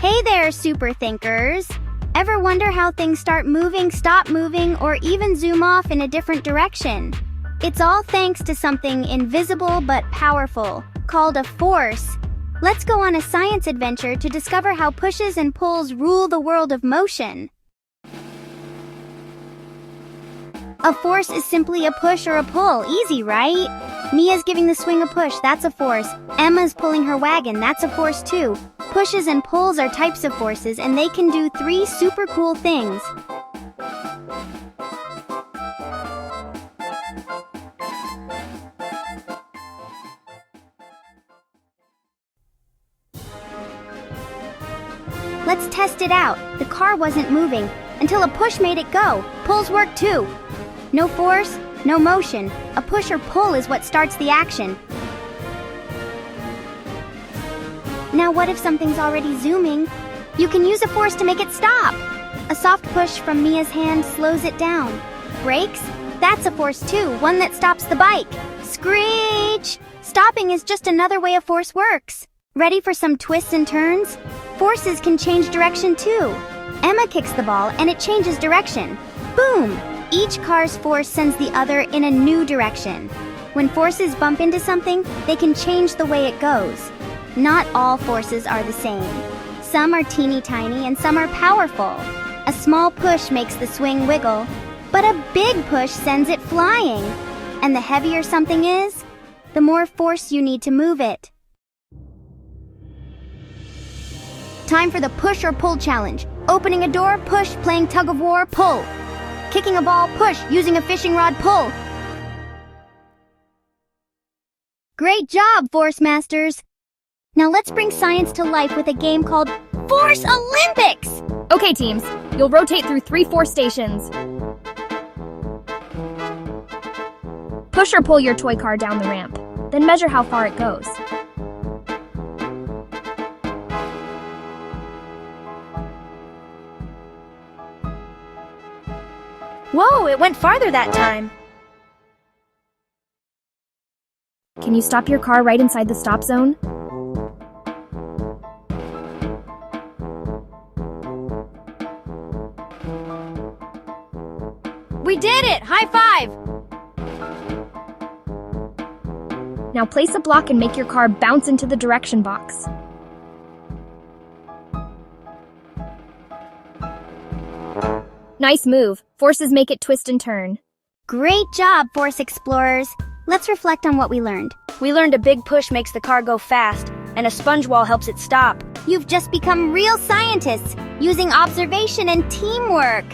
Hey there, super thinkers! Ever wonder how things start moving, stop moving, or even zoom off in a different direction? It's all thanks to something invisible but powerful, called a force. Let's go on a science adventure to discover how pushes and pulls rule the world of motion. A force is simply a push or a pull. Easy, right? Mia's giving the swing a push, that's a force. Emma's pulling her wagon, that's a force too. Pushes and pulls are types of forces, and they can do 3 super cool things. Let's test it out. The car wasn't moving until a push made it go. Pulls work too. No force, no motion. A push or pull is what starts the action. Now what if something's already zooming? You can use a force to make it stop. A soft push from Mia's hand slows it down. Brakes? That's a force too, one that stops the bike. Screech! Stopping is just another way a force works. Ready for some twists and turns? Forces can change direction too. Emma kicks the ball and it changes direction. Boom! Each car's force sends the other in a new direction. When forces bump into something, they can change the way it goes. Not all forces are the same. Some are teeny tiny and some are powerful. A small push makes the swing wiggle, but a big push sends it flying. And the heavier something is, the more force you need to move it. Time for the push or pull challenge. Opening a door, push. Playing tug-of-war, pull. Kicking a ball, push. Using a fishing rod, pull. Great job, Force Masters! Now let's bring science to life with a game called Force Olympics! Okay, teams. You'll rotate through 3 force stations. Push or pull your toy car down the ramp. Then measure how far it goes. Whoa, it went farther that time. Can you stop your car right inside the stop zone? We did it! High five! Now place a block and make your car bounce into the direction box. Nice move. Forces make it twist and turn. Great job, Force Explorers! Let's reflect on what we learned. We learned a big push makes the car go fast, and a sponge wall helps it stop. You've just become real scientists, using observation and teamwork.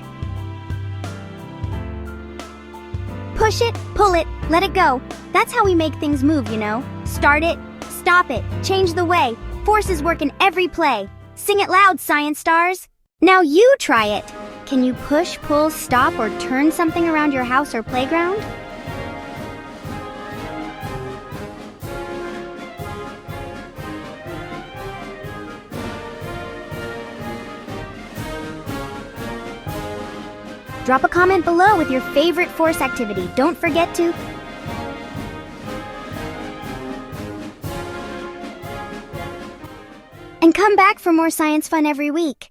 Push it, pull it, let it go. That's how we make things move, you know. Start it, stop it, change the way. Forces work in every play. Sing it loud, science stars. Now you try it. Can you push, pull, stop, or turn something around your house or playground? Drop a comment below with your favorite force activity. Don't forget to... And come back for more science fun every week.